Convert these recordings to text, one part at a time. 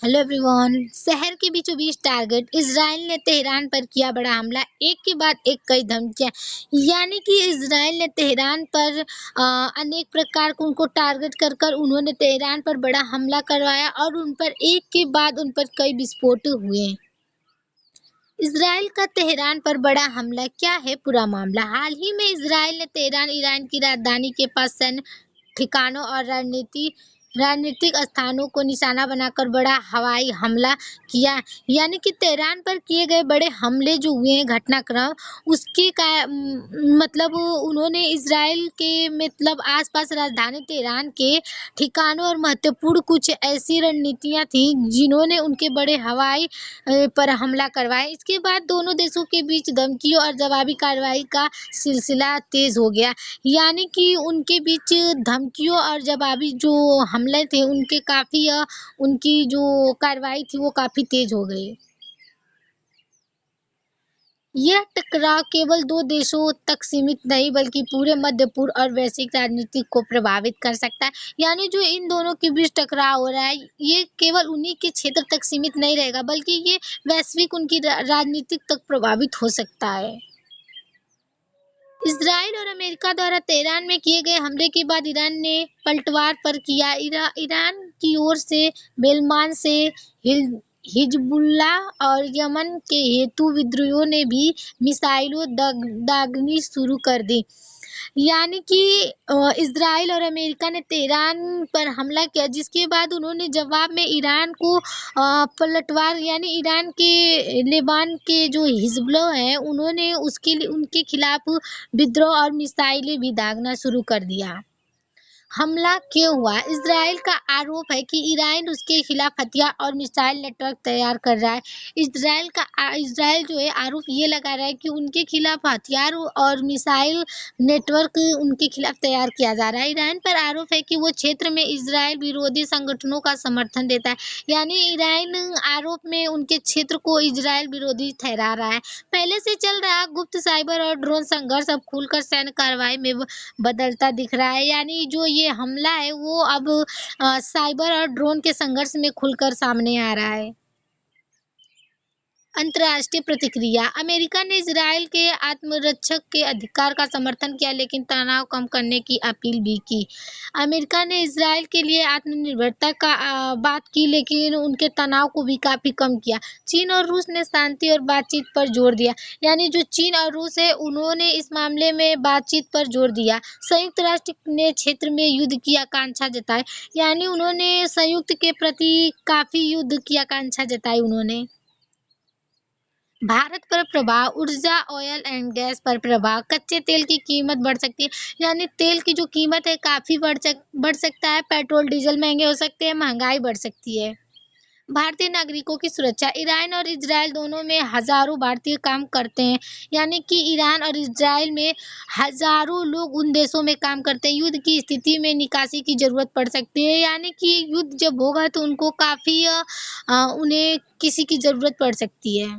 Hello everyone. शहर के बीचों बीच टारगेट इजराइल ने तेहरान पर किया बड़ा हमला। एक के बाद एक कई धमकियां। यानी कि इजराइल ने तेहरान पर अनेक प्रकार को उनको टारगेट कर कर उन्होंने तेहरान पर बड़ा हमला करवाया और उन पर एक के बाद उन पर कई विस्फोट हुए। इजराइल का तेहरान पर बड़ा हमला, क्या है पूरा मामला? हाल ही में इजराइल ने तेहरान, ईरान की राजधानी के पास सैन्य ठिकानों और राजनीतिक स्थानों को निशाना बनाकर बड़ा हवाई हमला किया। यानी कि तेहरान पर किए गए बड़े हमले जो हुए हैं घटनाक्रम, उसके का मतलब उन्होंने इजराइल के मतलब आसपास राजधानी तेहरान के ठिकानों और महत्वपूर्ण कुछ ऐसी रणनीतियां थी जिन्होंने उनके बड़े हवाई पर हमला करवाया। इसके बाद दोनों देशों के बीच धमकियों और जवाबी कार्रवाई का सिलसिला तेज हो गया। यानी कि उनके बीच धमकियों और जवाबी जो हमले थे उनके काफ़ी उनकी जो कार्रवाई थी वो काफ़ी तेज़ हो गई। यह टकराव केवल 2 देशों तक सीमित नहीं बल्कि पूरे मध्य पूर्व और वैश्विक राजनीति को प्रभावित कर सकता है। यानी जो इन दोनों के बीच टकराव हो रहा है, ये केवल उन्हीं के क्षेत्र तक सीमित नहीं रहेगा बल्कि ये वैश्विक उनकी राजनीतिक तक प्रभावित हो सकता है। इजराइल और अमेरिका द्वारा तेहरान में किए गए हमले के बाद ईरान ने पलटवार पर किया। ईरान की ओर से बेलमान से हिजबुल्लाह और यमन के हेतु विद्रोहियों ने भी मिसाइलों दागनी शुरू कर दी। यानी कि इजराइल और अमेरिका ने तेहरान पर हमला किया, जिसके बाद उन्होंने जवाब में ईरान को पलटवार यानी ईरान के लेबान के जो हिजबुल्लाह हैं उन्होंने उनके खिलाफ विद्रोह और मिसाइलें भी दागना शुरू कर दिया। हमला क्यों हुआ? इजराइल का आरोप है कि ईरान उसके खिलाफ हथियार और मिसाइल नेटवर्क तैयार कर रहा है। इजराइल जो है आरोप ये लगा रहा है कि उनके खिलाफ हथियार और मिसाइल नेटवर्क उनके खिलाफ तैयार किया जा रहा है। ईरान पर आरोप है कि वो क्षेत्र में इजराइल विरोधी संगठनों का समर्थन देता है। यानी ईरान आरोप में उनके क्षेत्र को इजराइल विरोधी ठहरा रहा है। पहले से चल रहा गुप्त साइबर और ड्रोन संघर्ष अब खुलकर सैन्य कार्रवाई में बदलता दिख रहा है। यानी जो ये हमला है वो अब साइबर और ड्रोन के संघर्ष में खुलकर सामने आ रहा है। अंतर्राष्ट्रीय प्रतिक्रिया। अमेरिका ने इजराइल के आत्मरक्षक के अधिकार का समर्थन किया लेकिन तनाव कम करने की अपील भी की। अमेरिका ने इजराइल के लिए आत्मनिर्भरता का बात की लेकिन उनके तनाव को भी काफ़ी कम किया। चीन और रूस ने शांति और बातचीत पर जोर दिया। यानी जो चीन और रूस है उन्होंने इस मामले में बातचीत पर जोर दिया। संयुक्त राष्ट्र ने क्षेत्र में युद्ध की आकांक्षा जताई। यानी उन्होंने संयुक्त के प्रति काफ़ी युद्ध की आकांक्षा जताई उन्होंने। भारत पर प्रभाव। ऊर्जा, ऑयल एंड गैस पर प्रभाव। कच्चे तेल की कीमत बढ़ सकती है। यानी तेल की जो कीमत है काफ़ी बढ़ सकता है। पेट्रोल, डीजल महंगे हो सकते हैं, महंगाई बढ़ सकती है। भारतीय नागरिकों की सुरक्षा। ईरान और इजराइल दोनों में हज़ारों भारतीय काम करते हैं। यानी कि ईरान और इजराइल में हज़ारों लोग उन देशों में काम करते हैं। युद्ध की स्थिति में निकासी की ज़रूरत पड़ सकती है। यानी कि युद्ध जब होगा तो उनको काफ़ी उन्हें किसी की ज़रूरत पड़ सकती है।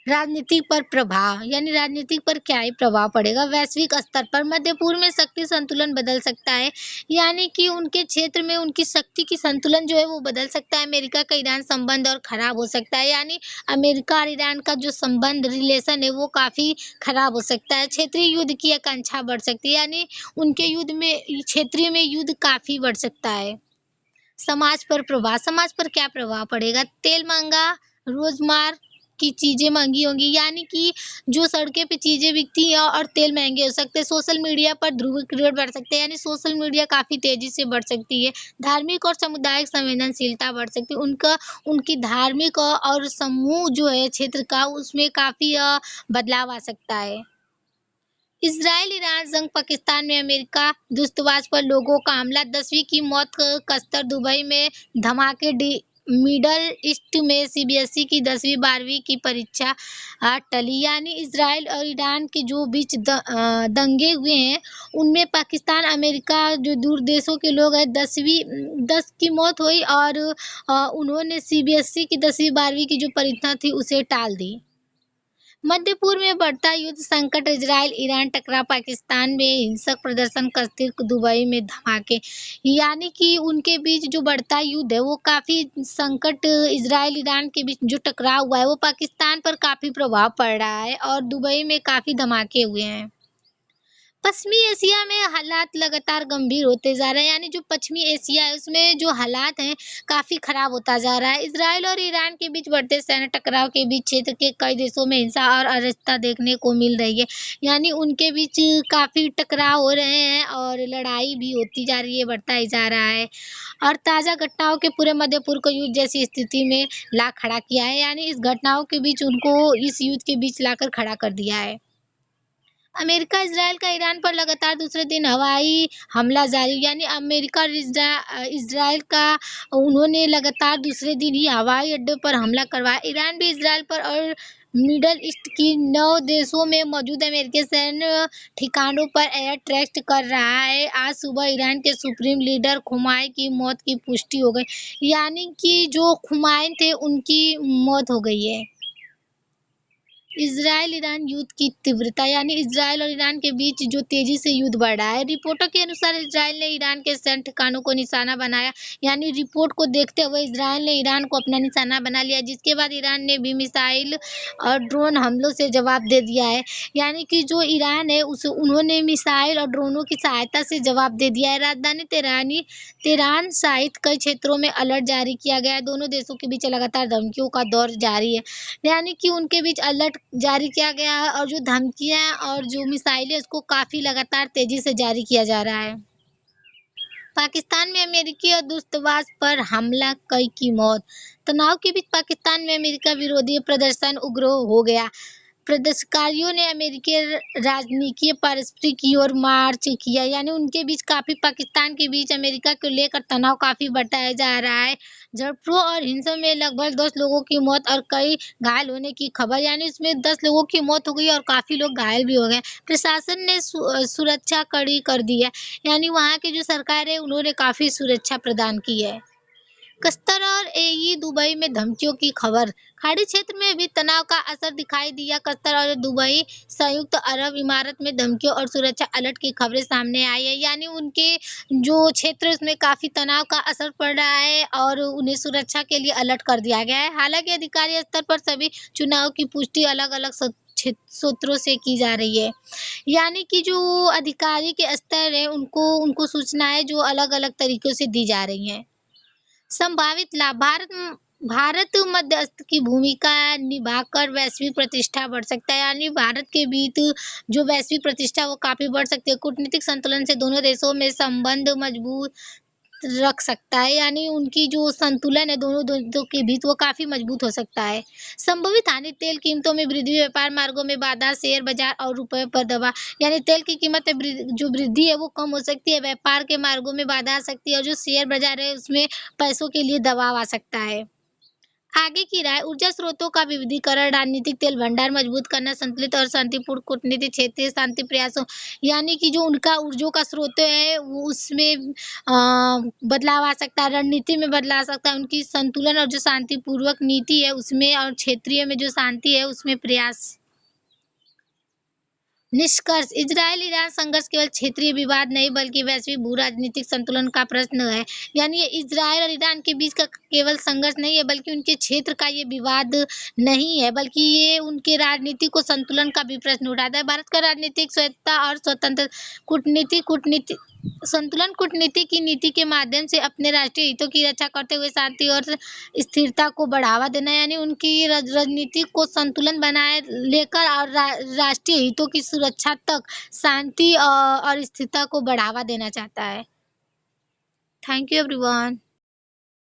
राजनीति पर प्रभाव। यानी राजनीति पर क्या ही प्रभाव पड़ेगा? वैश्विक स्तर पर मध्य पूर्व में शक्ति संतुलन बदल सकता है। यानी कि उनके क्षेत्र में उनकी शक्ति की संतुलन जो है वो बदल सकता है। अमेरिका का ईरान संबंध और खराब हो सकता है। यानी अमेरिका और ईरान का जो संबंध रिलेशन है वो काफ़ी खराब हो सकता है। क्षेत्रीय युद्ध की आकांक्षा बढ़ सकती है। यानी उनके युद्ध में क्षेत्रीय में युद्ध काफ़ी बढ़ सकता है। समाज पर प्रभाव। समाज पर क्या प्रभाव पड़ेगा? तेल महँगा, रोज़मर्रा की चीज़ें महँगी होंगी। यानी कि जो सड़कें पे चीज़ें बिकती हैं और तेल महँगे हो सकते हैं। सोशल मीडिया पर ध्रुवीकरण बढ़ सकते हैं। यानी सोशल मीडिया काफ़ी तेज़ी से बढ़ सकती है। धार्मिक और सामुदायिक संवेदनशीलता बढ़ सकती है। उनकी धार्मिक और समूह जो है क्षेत्र का उसमें काफ़ी बदलाव आ सकता है। इजराइल ईरान जंग। पाकिस्तान में अमेरिका दूतावास पर लोगों का हमला। 10वीं की मौत कसर। दुबई में धमाके। मिडल ईस्ट में सीबीएसई की 10वीं-12वीं की परीक्षा टली। यानी इजराइल और ईरान के जो बीच दंगे हुए हैं उनमें पाकिस्तान, अमेरिका जो दूर देशों के लोग हैं 10 की मौत हुई और उन्होंने सीबीएसई की 10वीं-12वीं की जो परीक्षा थी उसे टाल दी। मध्य पूर्व में बढ़ता युद्ध संकट, इजराइल ईरान टकराव, पाकिस्तान में हिंसक प्रदर्शन, कश्मीर, दुबई में धमाके। यानी कि उनके बीच जो बढ़ता युद्ध है वो काफ़ी संकट, इजराइल ईरान के बीच जो टकराव हुआ है वो पाकिस्तान पर काफ़ी प्रभाव पड़ रहा है और दुबई में काफ़ी धमाके हुए हैं। पश्चिमी एशिया में हालात लगातार गंभीर होते जा रहे हैं, यानी जो पश्चिमी एशिया है उसमें जो हालात हैं काफ़ी खराब होता जा रहा है। इजराइल और ईरान के बीच बढ़ते सैन्य टकराव के बीच क्षेत्र के कई देशों में हिंसा और अराजकता देखने को मिल रही है। यानी उनके बीच काफ़ी टकराव हो रहे हैं और लड़ाई भी होती जा रही है, बढ़ता ही जा रहा है। और ताज़ा घटनाओं के पूरे मध्य पूर्व को युद्ध जैसी स्थिति में ला खड़ा किया है, यानी इस घटनाओं के बीच उनको इस युद्ध के बीच लाकर खड़ा कर दिया है। अमेरिका इज़राइल का ईरान पर लगातार दूसरे दिन हवाई हमला जारी, यानी अमेरिका और इज़राइल का उन्होंने लगातार दूसरे दिन ही हवाई अड्डे पर हमला करवाया। ईरान भी इज़राइल पर और मिडल ईस्ट की 9 देशों में मौजूद अमेरिकी सैन्य ठिकानों पर एयर स्ट्राइक कर रहा है। आज सुबह ईरान के सुप्रीम लीडर खुमाई की मौत की पुष्टि हो गई, यानी कि जो खुमाइन थे उनकी मौत हो गई है। इज़राइल-ईरान युद्ध की तीव्रता, यानी इज़राइल और ईरान के बीच जो तेज़ी से युद्ध बढ़ रहा है। रिपोर्टों के अनुसार इज़राइल ने ईरान के सैन्य ठिकानों को निशाना बनाया, यानी रिपोर्ट को देखते हुए इज़राइल ने ईरान को अपना निशाना बना लिया, जिसके बाद ईरान ने भी मिसाइल और ड्रोन हमलों से जवाब दे दिया है। यानी कि जो ईरान है उस उन्होंने मिसाइल और ड्रोनों की सहायता से जवाब दे दिया है। राजधानी तेहरान सहित कई क्षेत्रों में अलर्ट जारी किया गया है। दोनों देशों के बीच लगातार धमकियों का दौर जारी है, यानी कि उनके बीच अलर्ट जारी किया गया है और जो धमकियाँ और जो मिसाइलें उसको काफ़ी लगातार तेज़ी से जारी किया जा रहा है। पाकिस्तान में अमेरिकी और दूतावास पर हमला, कई की मौत। तनाव के बीच पाकिस्तान में अमेरिका विरोधी प्रदर्शन उग्र हो गया। प्रदर्शनकारियों ने अमेरिकी राजनयिक परस्पर की ओर मार्च किया, यानी उनके बीच काफ़ी पाकिस्तान के बीच अमेरिका को लेकर तनाव काफ़ी बढ़ाया जा रहा है। झड़पों और हिंसा में लगभग 10 लोगों की मौत और कई घायल होने की खबर, यानी इसमें 10 लोगों की मौत हो गई और काफ़ी लोग घायल भी हो गए। प्रशासन ने सुरक्षा कड़ी कर दी है, यानी वहाँ की जो सरकार है उन्होंने काफ़ी सुरक्षा प्रदान की है। कतर और यूएई दुबई में धमकियों की खबर। खाड़ी क्षेत्र में भी तनाव का असर दिखाई दिया। कतर और दुबई संयुक्त अरब इमारात में धमकियों और सुरक्षा अलर्ट की खबरें सामने आई है, यानी उनके जो क्षेत्र है उसमें काफ़ी तनाव का असर पड़ रहा है और उन्हें सुरक्षा के लिए अलर्ट कर दिया गया है। हालांकि अधिकारी स्तर पर सभी चुनाव की पुष्टि अलग-अलग सूत्रों से की जा रही है, यानी कि जो अधिकारी के स्तर है उनको उनको सूचनाएं जो अलग-अलग तरीकों से दी जा रही हैं। संभावित लाभ, भारत मध्यस्थ की भूमिका निभाकर वैश्विक प्रतिष्ठा बढ़ सकता है, यानी भारत के बीच जो वैश्विक प्रतिष्ठा वो काफ़ी बढ़ सकती है। कूटनीतिक संतुलन से दोनों देशों में संबंध मजबूत रख सकता है, यानी उनकी जो संतुलन है दोनों देशों के बीच वो काफ़ी मजबूत हो सकता है। संभावित हानि, तेल कीमतों में वृद्धि, व्यापार मार्गों में बाधा, शेयर बाजार और रुपये पर दबाव, यानी तेल की कीमत में जो वृद्धि है वो कम हो सकती है, व्यापार के मार्गों में बाधा आ सकती है और जो शेयर बाजार है उसमें पैसों के लिए दबाव आ सकता है। आगे की राय, ऊर्जा स्रोतों का विविधीकरण, राजनीतिक तेल भंडार मजबूत करना, संतुलित और शांतिपूर्ण कूटनीति, क्षेत्रीय शांति प्रयासों, यानी कि जो उनका ऊर्जा का स्रोत है वो उसमें बदलाव आ सकता है, रणनीति में बदलाव आ सकता है, उनकी संतुलन और जो शांतिपूर्वक नीति है उसमें और क्षेत्रीय में जो शांति है उसमें प्रयास। निष्कर्ष, इजराइल-ईरान संघर्ष केवल क्षेत्रीय विवाद नहीं बल्कि वैश्विक भू-राजनीतिक संतुलन का प्रश्न है। यानी ये इजराइल और ईरान के बीच का केवल संघर्ष नहीं है बल्कि उनके क्षेत्र का ये विवाद नहीं है, बल्कि ये उनके राजनीतिक को संतुलन का भी प्रश्न उठाता है। भारत का राजनीतिक स्वायत्तता और स्वतंत्र कूटनीति संतुलन कूटनीति की नीति के माध्यम से अपने राष्ट्रीय हितों की रक्षा करते हुए शांति और स्थिरता को बढ़ावा देना, यानी उनकी राजनीति को संतुलन बनाए लेकर और राष्ट्रीय हितों की सुरक्षा तक शांति और स्थिरता को बढ़ावा देना चाहता है। Thank you everyone.